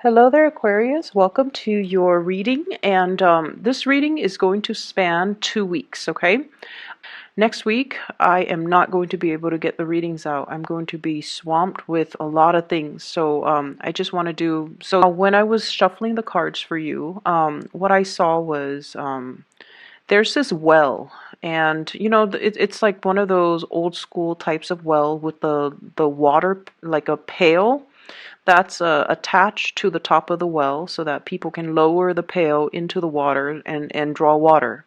Hello there, Aquarius. Welcome to your reading, and this reading is going to span 2 weeks, okay? Next week, I am not going to be able to get the readings out. I'm going to be swamped with a lot of things, so I just want to do... So when I was shuffling the cards for you, what I saw was there's this well, and it's like one of those old school types of well with the water, like a pail that's attached to the top of the well so that people can lower the pail into the water and draw water.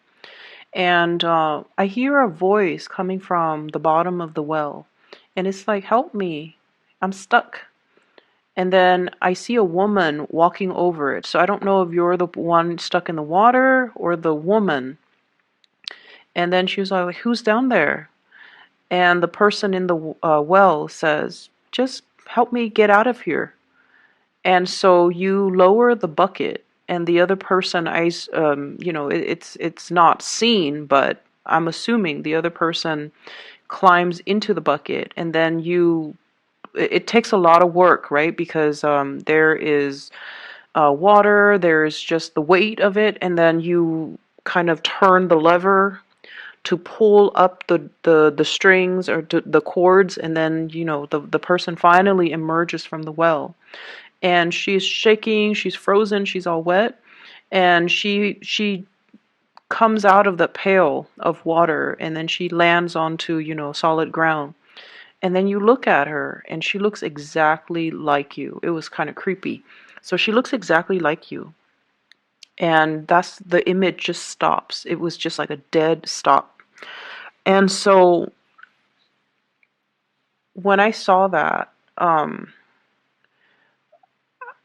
And I hear a voice coming from the bottom of the well, and it's like, help me, I'm stuck. And then I see a woman walking over it. So I don't know if you're the one stuck in the water or the woman. And then she was like, who's down there? And the person in the well says, just help me get out of here. And so you lower the bucket, and the other person, it's not seen, but I'm assuming the other person climbs into the bucket, and then it takes a lot of work, right? Because there is water, there's just the weight of it, and then you kind of turn the lever to pull up the strings or the cords, and then the person finally emerges from the well. And she's shaking, she's frozen, she's all wet, and she comes out of the pail of water, and then she lands onto solid ground. And then you look at her, and she looks exactly like you. It was kind of creepy. So she looks exactly like you, and that's the image just stops. It was just like a dead stop. And so when I saw that,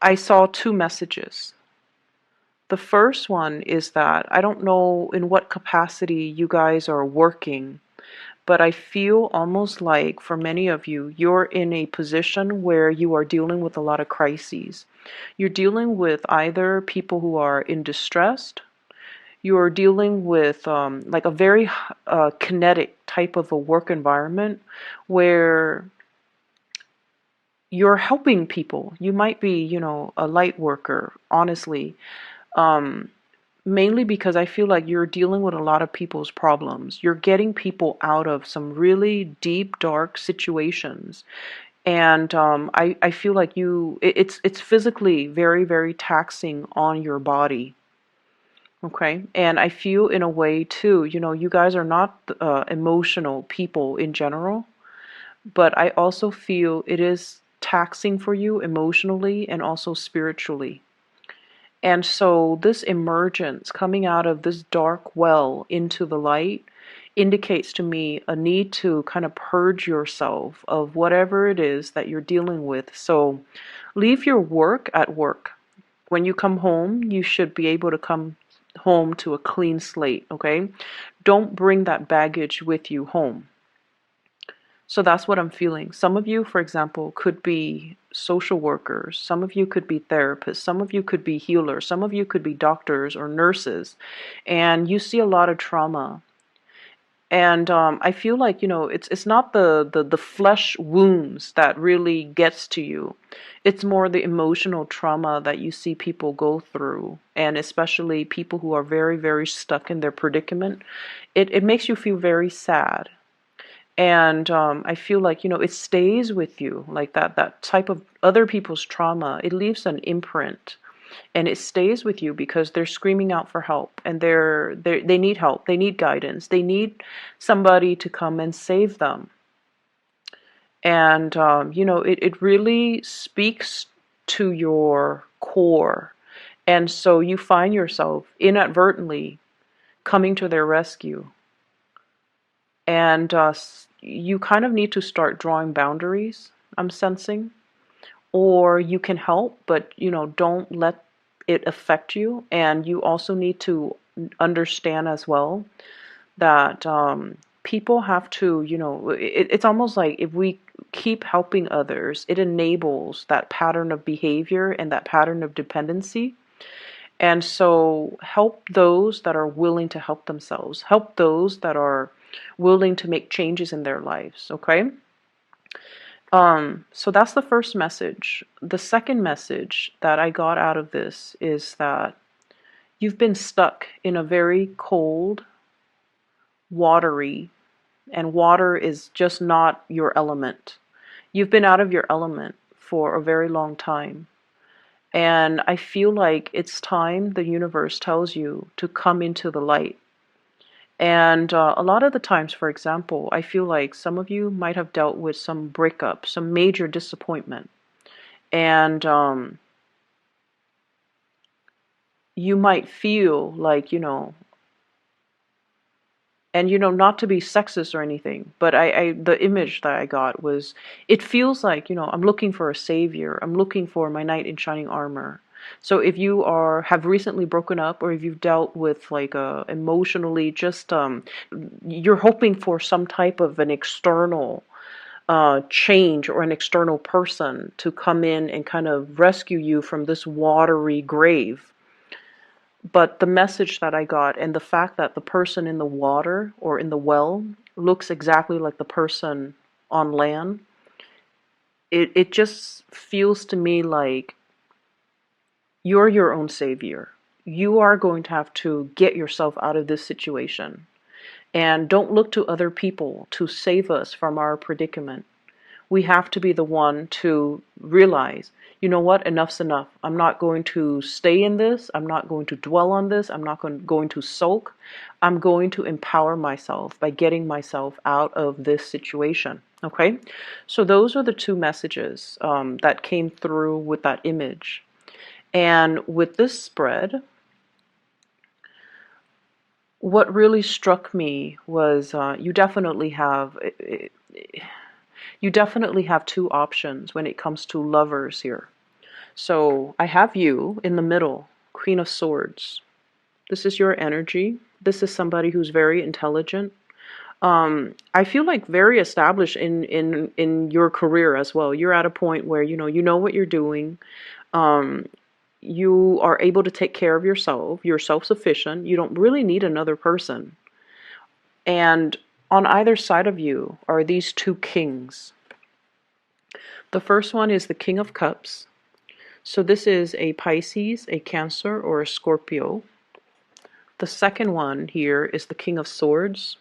I saw two messages. The first one is that I don't know in what capacity you guys are working, but I feel almost like for many of you, you're in a position where you are dealing with a lot of crises. You're dealing with either people who are in distress, you're dealing with like a very kinetic type of a work environment where you're helping people. You might be, a light worker, honestly. Um, Mainly because I feel like you're dealing with a lot of people's problems. You're getting people out of some really deep, dark situations. And I feel like it's physically very, very taxing on your body. Okay. And I feel in a way too, you guys are not emotional people in general, but I also feel it is taxing for you emotionally and also spiritually. And so this emergence coming out of this dark well into the light indicates to me a need to kind of purge yourself of whatever it is that you're dealing with. So leave your work at work. When you come home, you should be able to come home to a clean slate, okay? Don't bring that baggage with you home. So that's what I'm feeling. Some of you, for example, could be social workers. Some of you could be therapists. Some of you could be healers. Some of you could be doctors or nurses. And you see a lot of trauma. And I feel like, it's not the flesh wounds that really gets to you. It's more the emotional trauma that you see people go through. And especially people who are very, very stuck in their predicament. It makes you feel very sad. And I feel like, it stays with you, like that type of other people's trauma. It leaves an imprint, and it stays with you because they're screaming out for help, and they need help, they need guidance, they need somebody to come and save them. And it really speaks to your core, and so you find yourself inadvertently coming to their rescue. And you kind of need to start drawing boundaries, I'm sensing. Or you can help, but don't let it affect you. And you also need to understand as well that people have to, it's almost like if we keep helping others, it enables that pattern of behavior and that pattern of dependency. And so help those that are willing to help themselves. Help those that are willing to make changes in their lives, okay? So that's the first message. The second message that I got out of this is that you've been stuck in a very cold, watery, and water is just not your element. You've been out of your element for a very long time. And I feel like it's time the universe tells you to come into the light. And a lot of the times, for example, I feel like some of you might have dealt with some breakup, some major disappointment. And you might feel like, and not to be sexist or anything, but the image that I got was, it feels like, I'm looking for a savior. I'm looking for my knight in shining armor. So if you have recently broken up, or if you've dealt with like emotionally, just you're hoping for some type of an external change or an external person to come in and kind of rescue you from this watery grave. But the message that I got, and the fact that the person in the water or in the well looks exactly like the person on land, it just feels to me like you're your own savior. You are going to have to get yourself out of this situation. And don't look to other people to save us from our predicament. We have to be the one to realize, you know what, enough's enough. I'm not going to stay in this. I'm not going to dwell on this. I'm not going to sulk. I'm going to empower myself by getting myself out of this situation. Okay? So those are the two messages that came through with that image. And with this spread, what really struck me was you definitely have two options when it comes to lovers here. So I have you in the middle, Queen of Swords. This is your energy. This is somebody who's very intelligent. I feel like very established in your career as well. You're at a point where you know what you're doing. Um, you are able to take care of yourself. You're self-sufficient. You don't really need another person. And on either side of you are these two kings. The first one is the King of Cups. So this is a Pisces, a Cancer, or a Scorpio. The second one here is the King of Swords.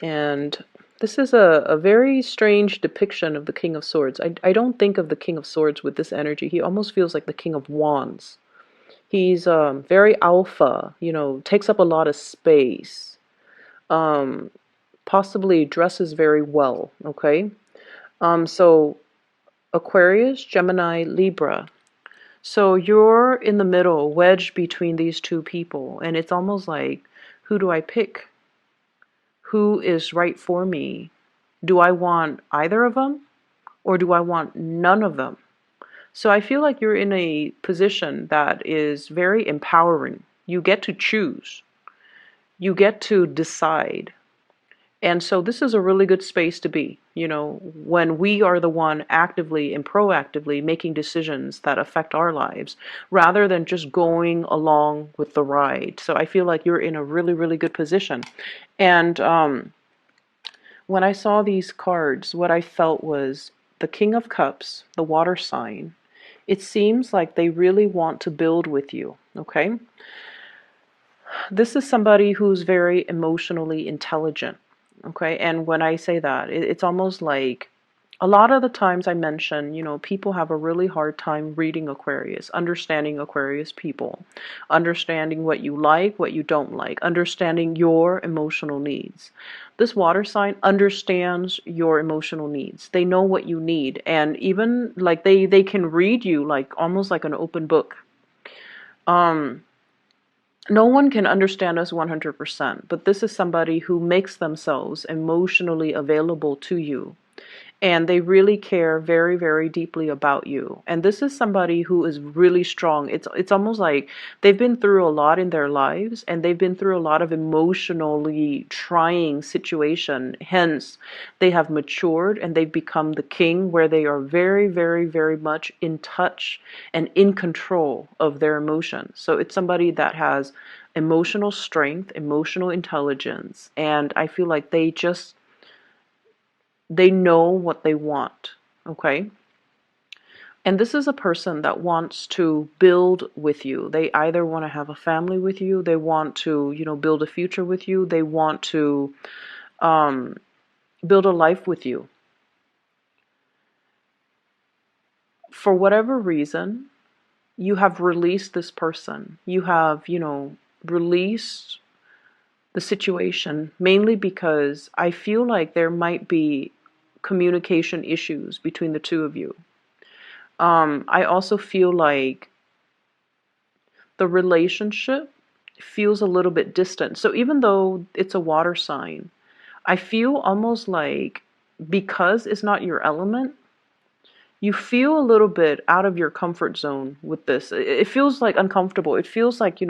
And this is a very strange depiction of the King of Swords. I don't think of the King of Swords with this energy. He almost feels like the King of Wands. He's very alpha, takes up a lot of space. Possibly dresses very well, okay? So Aquarius, Gemini, Libra. So you're in the middle, wedged between these two people, and it's almost like, who do I pick? Who is right for me? Do I want either of them, or do I want none of them? So I feel like you're in a position that is very empowering. You get to choose. You get to decide. And so this is a really good space to be, when we are the one actively and proactively making decisions that affect our lives, rather than just going along with the ride. So I feel like you're in a really, really good position. And when I saw these cards, what I felt was the King of Cups, the water sign. It seems like they really want to build with you, okay? This is somebody who's very emotionally intelligent. Okay, and when I say that, it's almost like a lot of the times I mention, people have a really hard time reading Aquarius, understanding Aquarius people, understanding what you like, what you don't like, understanding your emotional needs. This water sign understands your emotional needs. They know what you need, and even like they can read you like almost like an open book. No one can understand us 100%, but this is somebody who makes themselves emotionally available to you. And they really care very, very deeply about you. And this is somebody who is really strong. It's almost like they've been through a lot in their lives, and they've been through a lot of emotionally trying situation. Hence, they have matured and they've become the king, where they are very, very, very much in touch and in control of their emotions. So it's somebody that has emotional strength, emotional intelligence, and I feel like they just They know what they want, okay? And this is a person that wants to build with you. They either want to have a family with you, they want to, build a future with you, they want to um, build a life with you. For whatever reason, you have released this person. You have, released the situation mainly because I feel like there might be communication issues between the two of you. I also feel like the relationship feels a little bit distant. So even though it's a water sign, I feel almost like because it's not your element, you feel a little bit out of your comfort zone with this. It feels like uncomfortable. It feels like,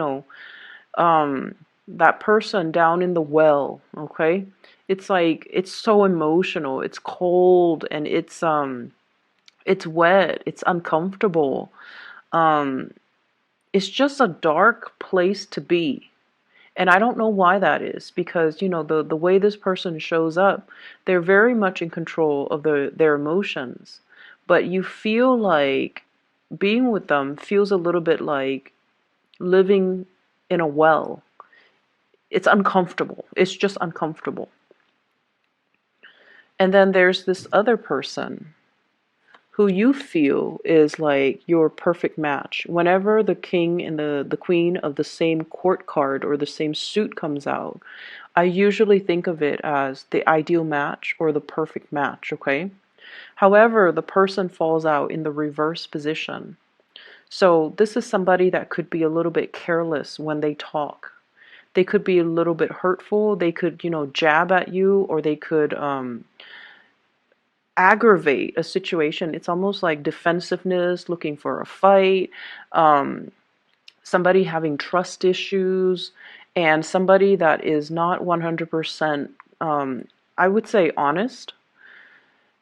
um, that person down in the well, okay? It's like it's so emotional. It's cold and it's wet. It's uncomfortable. Um, it's just a dark place to be. And I don't know why that is because the way this person shows up, they're very much in control of their emotions. But you feel like being with them feels a little bit like living in a well. It's uncomfortable. It's just uncomfortable. And then there's this other person who you feel is like your perfect match. Whenever the king and the queen of the same court card or the same suit comes out, I usually think of it as the ideal match or the perfect match, okay? However, the person falls out in the reverse position. So this is somebody that could be a little bit careless when they talk. They could be a little bit hurtful. They could, jab at you, or they could aggravate a situation. It's almost like defensiveness, looking for a fight, um, somebody having trust issues, and somebody that is not 100%, I would say, honest.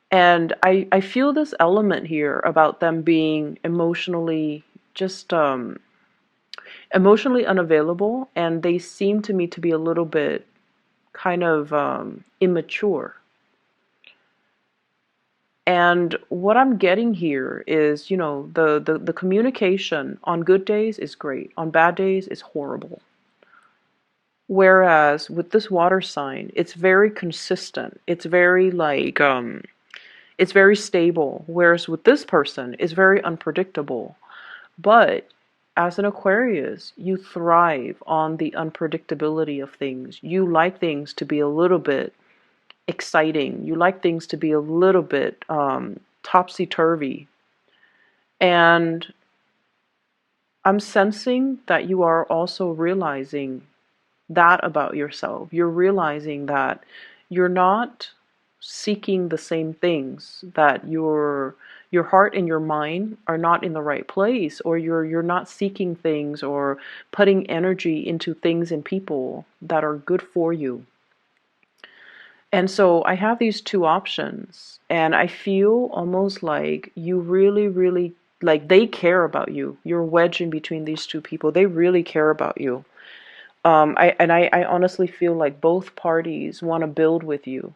And I feel this element here about them being just emotionally unavailable, and they seem to me to be a little bit kind of immature. And what I'm getting here is, the communication on good days is great, on bad days is horrible. Whereas with this water sign, it's very consistent. It's very like it's very stable. Whereas with this person, it's very unpredictable. But as an Aquarius, you thrive on the unpredictability of things. You like things to be a little bit exciting. You like things to be a little bit topsy-turvy. And I'm sensing that you are also realizing that about yourself. You're realizing that you're not seeking the same things, that your heart and your mind are not in the right place, or you're not seeking things or putting energy into things and people that are good for you. And so I have these two options, and I feel almost like you really, really, like they care about you. You're wedged in between these two people. They really care about you. I honestly feel like both parties want to build with you,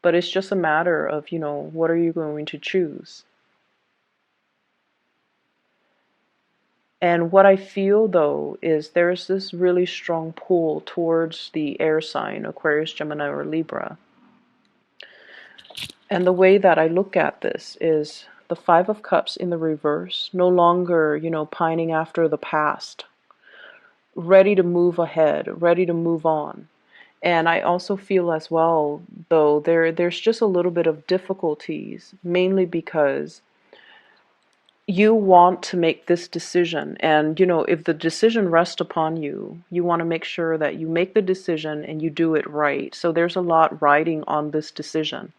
but it's just a matter of, what are you going to choose? And what I feel though is there's this really strong pull towards the air sign, Aquarius, Gemini, or Libra. And the way that I look at this is the Five of Cups in the reverse, no longer, pining after the past, ready to move ahead, ready to move on. And I also feel as well, though, there's just a little bit of difficulties, mainly because you want to make this decision. And, if the decision rests upon you, you want to make sure that you make the decision and you do it right. So there's a lot riding on this decision.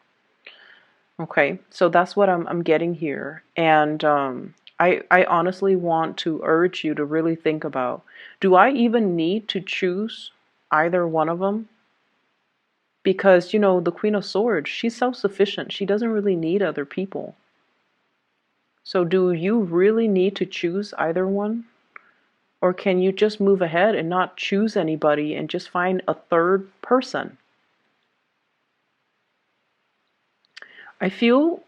Okay, so that's what I'm getting here. And I honestly want to urge you to really think about, do I even need to choose either one of them? Because, the Queen of Swords, she's self-sufficient. She doesn't really need other people. So do you really need to choose either one? Or can you just move ahead and not choose anybody and just find a third person? I feel,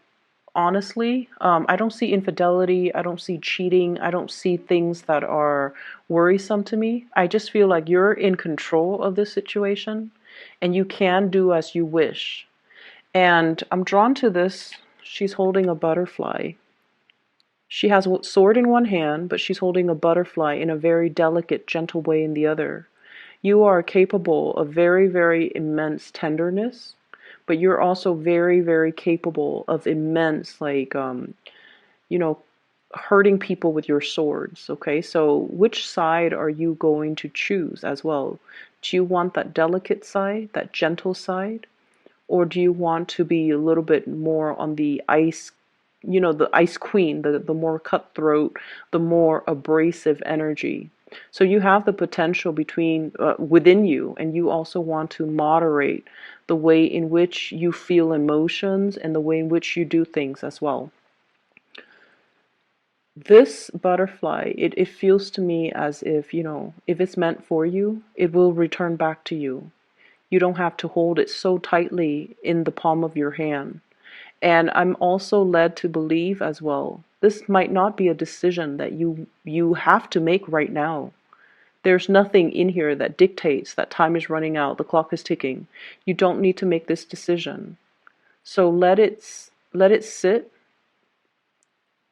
honestly, I don't see infidelity, I don't see cheating, I don't see things that are worrisome to me. I just feel like you're in control of this situation and you can do as you wish. And I'm drawn to this. She's holding a butterfly. She has a sword in one hand, but she's holding a butterfly in a very delicate, gentle way in the other. You are capable of very, very immense tenderness, but you're also very, very capable of immense, like, you know, hurting people with your swords. Okay, so which side are you going to choose as well? Do you want that delicate side, that gentle side? Or do you want to be a little bit more on the ice, the ice queen, the more cutthroat, the more abrasive energy? So you have the potential between within you, and you also want to moderate the way in which you feel emotions and the way in which you do things as well. This butterfly, it feels to me as if, if it's meant for you, it will return back to you. You don't have to hold it so tightly in the palm of your hand. And I'm also led to believe as well, this might not be a decision that you have to make right now. There's nothing in here that dictates that time is running out, the clock is ticking. You don't need to make this decision. So let it sit.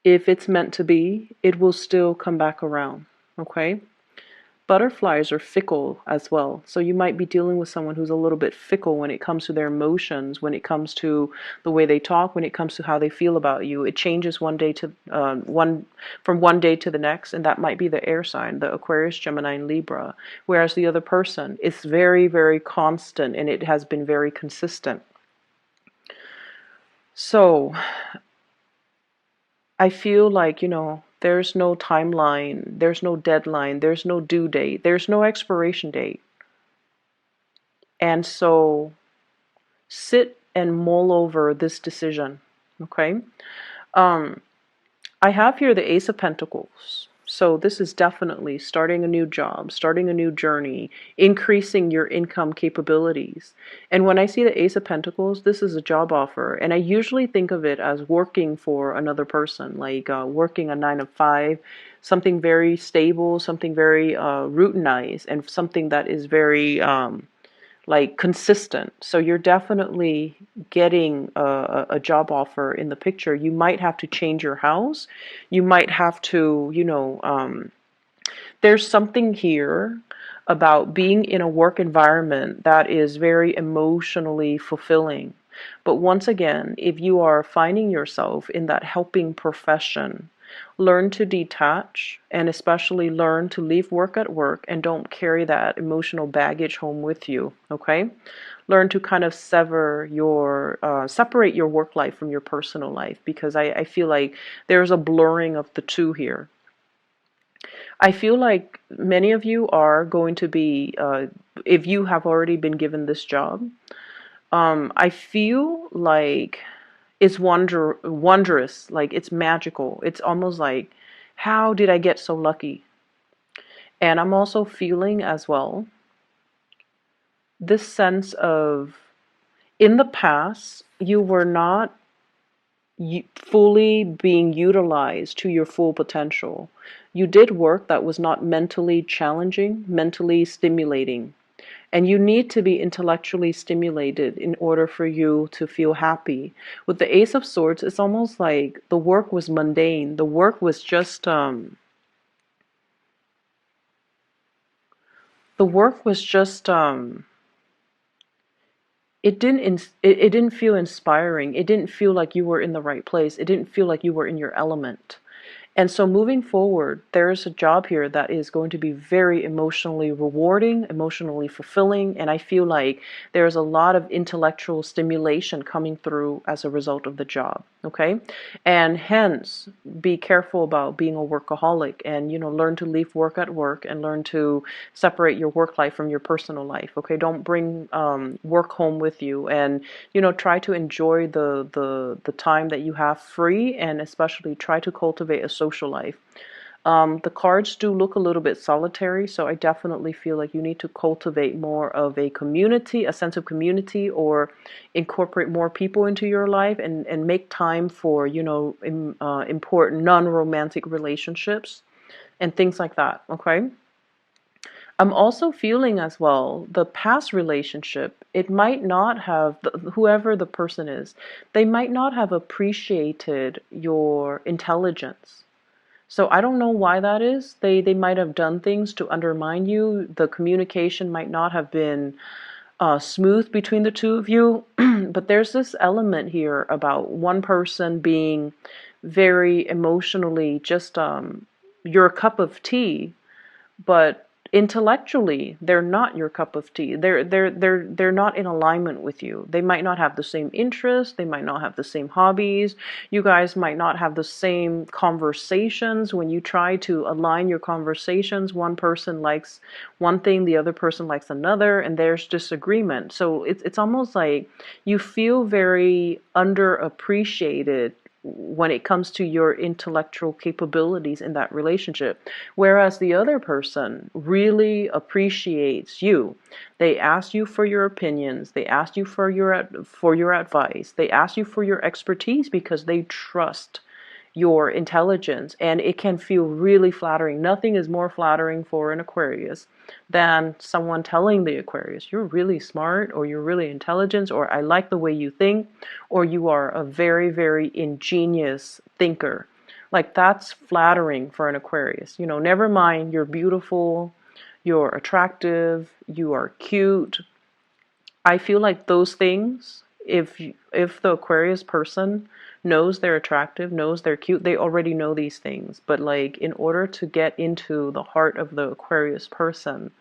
If it's meant to be, it will still come back around. Okay? Butterflies are fickle as well. So you might be dealing with someone who's a little bit fickle when it comes to their emotions, when it comes to the way they talk, when it comes to how they feel about you. It changes one day to one from one day to the next, and that might be the air sign, the Aquarius, Gemini, and Libra. Whereas the other person is very, very constant, and it has been very consistent. So I feel like, there's no timeline, there's no deadline, there's no due date, there's no expiration date. And so sit and mull over this decision. Okay. Um, I have here the Ace of Pentacles. So this is definitely starting a new job, starting a new journey, increasing your income capabilities. And when I see the Ace of Pentacles, this is a job offer. And I usually think of it as working for another person, like working a 9 to 5, something very stable, something very routinized, and something that is very like consistent. So you're definitely getting a job offer in the picture. You might have to change your house. You might have to, there's something here about being in a work environment that is very emotionally fulfilling. But once again, if you are finding yourself in that helping profession, learn to detach and especially learn to leave work at work and don't carry that emotional baggage home with you, okay? Learn to kind of separate your work life from your personal life, because I feel like there's a blurring of the two here. I feel like many of you are going to be, if you have already been given this job, I feel like it's wondrous, like it's magical. It's almost like, how did I get so lucky? And I'm also feeling as well this sense of, in the past, you were not fully being utilized to your full potential. You did work that was not mentally challenging, mentally stimulating. And you need to be intellectually stimulated in order for you to feel happy. With the Ace of Swords, it's almost like the work was mundane. The work was just the work was just it didn't feel inspiring. It didn't feel like you were in the right place. It didn't feel like you were in your element. And so moving forward, there's a job here that is going to be very emotionally rewarding, emotionally fulfilling, and I feel like there's a lot of intellectual stimulation coming through as a result of the job, okay? And hence, be careful about being a workaholic and, learn to leave work at work and learn to separate your work life from your personal life, okay? Don't bring work home with you, and, try to enjoy the time that you have free, and especially try to cultivate a social life. The cards do look a little bit solitary, so I definitely feel like you need to cultivate more of a community, a sense of community, or incorporate more people into your life and make time for, important non-romantic relationships and things like that, okay? I'm also feeling as well the past relationship, it might not have, whoever the person is, they might not have appreciated your intelligence. So I don't know why that is. They might have done things to undermine you. The communication might not have been smooth between the two of you. But there's this element here about one person being very emotionally just your cup of tea, but intellectually they're not your cup of tea. They're not in alignment with you. They might not have the same interests, they might not have the same hobbies. You guys might not have the same conversations. When you try to align your conversations, one person likes one thing, the other person likes another, and there's disagreement. So it's almost like you feel very underappreciated when it comes to your intellectual capabilities in that relationship. Whereas the other person really appreciates you. They ask you for your opinions. They ask you for your advice. They ask you for your expertise because they trust your intelligence, and it can feel really flattering. Nothing is more flattering for an Aquarius than someone telling the Aquarius, you're really smart, or you're really intelligent, or I like the way you think, or you are a very, very ingenious thinker. Like, that's flattering for an Aquarius. Never mind you're beautiful, you're attractive, you are cute. I feel like those things, if the Aquarius person knows they're attractive, knows they're cute, they already know these things. But like, in order to get into the heart of the Aquarius person,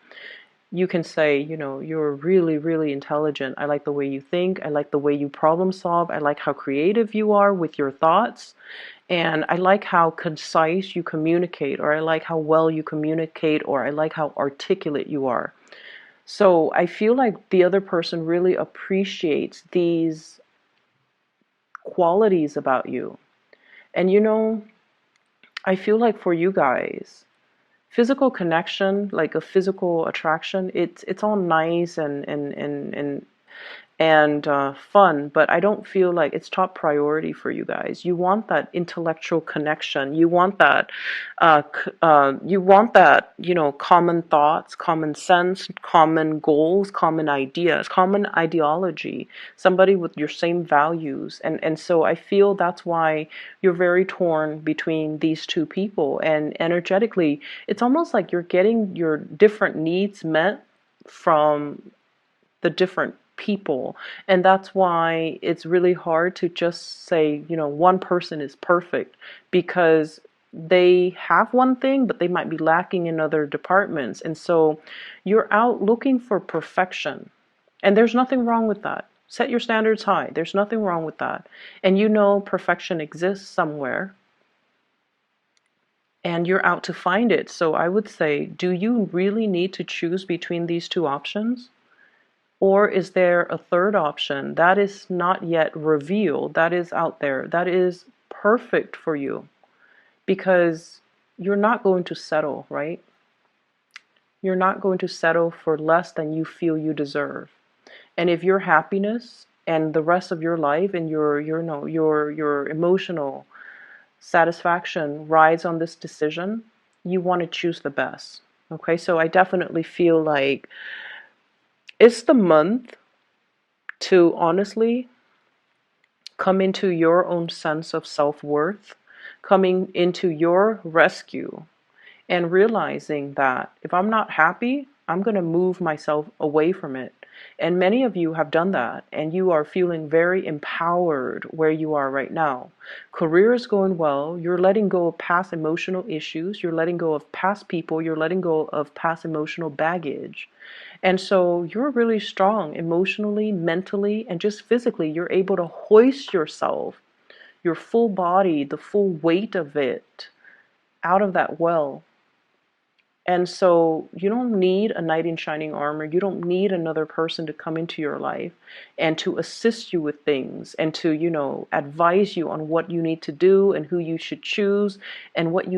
you can say, you're really, really intelligent. I like the way you think. I like the way you problem solve. I like how creative you are with your thoughts. And I like how concise you communicate, or I like how well you communicate, or I like how articulate you are. So I feel like the other person really appreciates these qualities about you. And I feel like for you guys, physical connection, like a physical attraction, it's all nice and fun, but I don't feel like it's top priority for you guys. You want that intellectual connection. You want that common thoughts, common sense, common goals, common ideas, common ideology, somebody with your same values. And so I feel that's why you're very torn between these two people. And energetically, it's almost like you're getting your different needs met from the different people. And that's why it's really hard to just say, one person is perfect, because they have one thing, but they might be lacking in other departments. And so you're out looking for perfection. And there's nothing wrong with that. Set your standards high. There's nothing wrong with that. And perfection exists somewhere, and you're out to find it. So I would say, do you really need to choose between these two options? Or is there a third option that is not yet revealed, that is out there, that is perfect for you? Because you're not going to settle, right? You're not going to settle for less than you feel you deserve. And if your happiness and the rest of your life and your emotional satisfaction rides on this decision, you want to choose the best. Okay, so I definitely feel like it's the month to honestly come into your own sense of self-worth, coming into your rescue, and realizing that if I'm not happy, I'm going to move myself away from it. And many of you have done that, and you are feeling very empowered where you are right now. Career is going well. You're letting go of past emotional issues. You're letting go of past people. You're letting go of past emotional baggage. And so you're really strong emotionally, mentally, and just physically. You're able to hoist yourself, your full body, the full weight of it, out of that well. And so you don't need a knight in shining armor. You don't need another person to come into your life and to assist you with things and to, advise you on what you need to do and who you should choose and what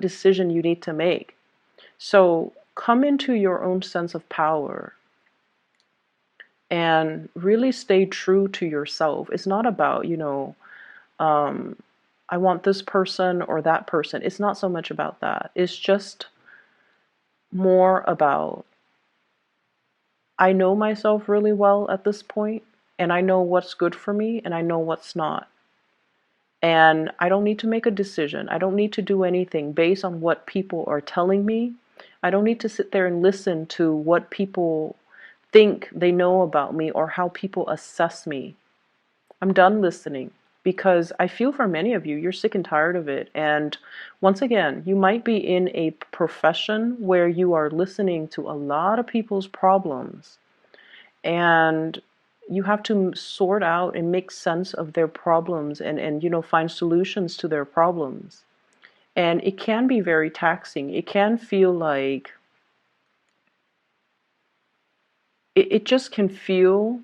decision you need to make. So come into your own sense of power and really stay true to yourself. It's not about, um, I want this person or that person. It's not so much about that. It's just more about, I know myself really well at this point, and I know what's good for me, and I know what's not. And I don't need to make a decision. I don't need to do anything based on what people are telling me. I don't need to sit there and listen to what people think they know about me or how people assess me. I'm done listening because I feel for many of you, you're sick and tired of it. And once again, you might be in a profession where you are listening to a lot of people's problems, and you have to sort out and make sense of their problems and find solutions to their problems. And it can be very taxing. It can feel like it just can feel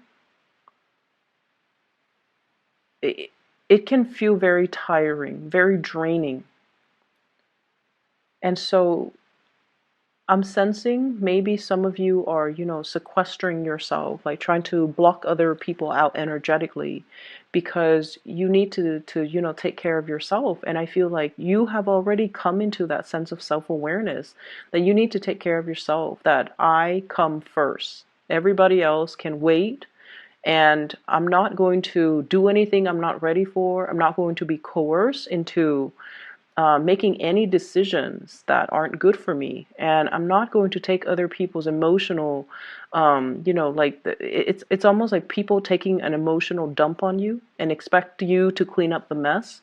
it, it can feel very tiring, very draining. And so I'm sensing maybe some of you are, sequestering yourself, like trying to block other people out energetically because you need to take care of yourself. And I feel like you have already come into that sense of self-awareness that you need to take care of yourself, that I come first. Everybody else can wait. And I'm not going to do anything I'm not ready for. I'm not going to be coerced into making any decisions that aren't good for me, and I'm not going to take other people's emotional, it's almost like people taking an emotional dump on you and expect you to clean up the mess.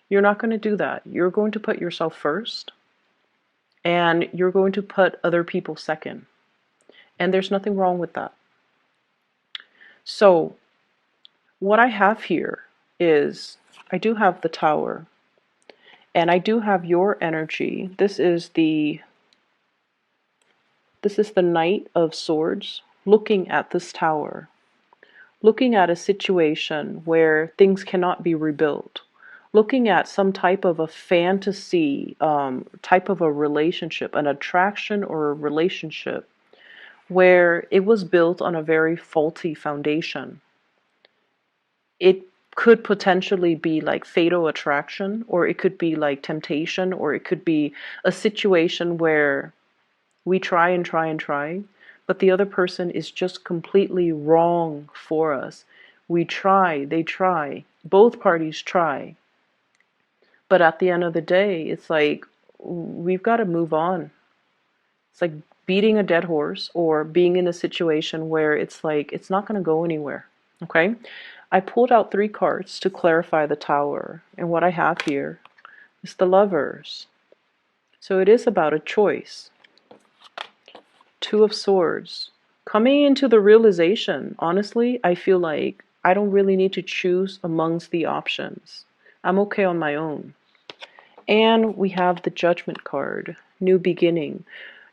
You're not going to do that. You're going to put yourself first, and you're going to put other people second, and there's nothing wrong with that. So what I have here is I do have the Tower. And I do have your energy. This is the Knight of Swords looking at this tower, looking at a situation where things cannot be rebuilt, looking at some type of a fantasy, type of a relationship, an attraction or a relationship where it was built on a very faulty foundation. It could potentially be like fatal attraction, or it could be like temptation, or it could be a situation where we try and try and try, but the other person is just completely wrong for us. We try, they try, both parties try. But at the end of the day, it's like we've got to move on. It's like beating a dead horse or being in a situation where it's like it's not going to go anywhere. Okay? I pulled out 3 cards to clarify the Tower, and what I have here is the Lovers. So it is about a choice. 2 of Swords. Coming into the realization, honestly, I feel like I don't really need to choose amongst the options. I'm okay on my own. And we have the Judgment card, New Beginning.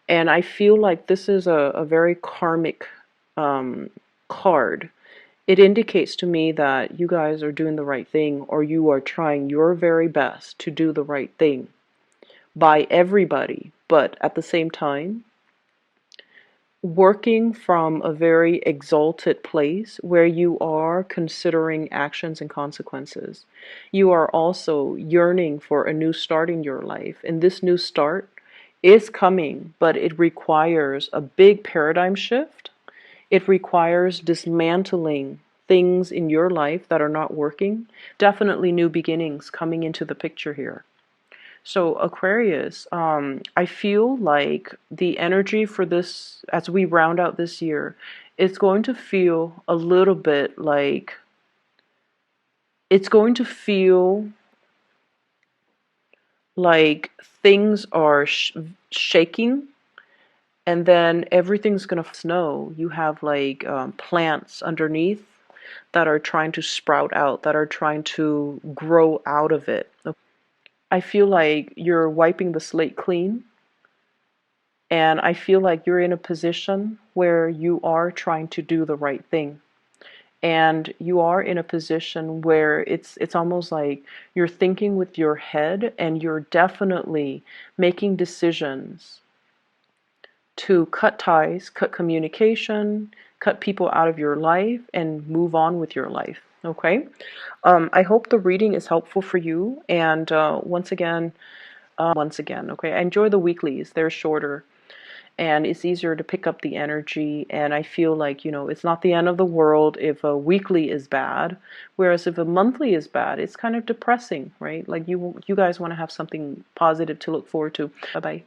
And I feel like this is a very karmic card. It indicates to me that you guys are doing the right thing, or you are trying your very best to do the right thing by everybody, but at the same time, working from a very exalted place where you are considering actions and consequences. You are also yearning for a new start in your life, and this new start is coming, but it requires a big paradigm shift. It requires dismantling things in your life that are not working. Definitely new beginnings coming into the picture here. So Aquarius, I feel like the energy for this, as we round out this year, it's going to feel a little bit like, it's going to feel like things are shaking, and then everything's going to snow. You have like plants underneath that are trying to sprout out, that are trying to grow out of it. I feel like you're wiping the slate clean, And I feel like you're in a position where you are trying to do the right thing. And you are in a position where it's almost like you're thinking with your head, and you're definitely making decisions to cut ties, cut communication, cut people out of your life, and move on with your life. Okay? I hope the reading is helpful for you. And once again, okay, I enjoy the weeklies. They're shorter, and it's easier to pick up the energy. And I feel like, it's not the end of the world if a weekly is bad, whereas if a monthly is bad, it's kind of depressing, right? Like you guys want to have something positive to look forward to. Bye bye.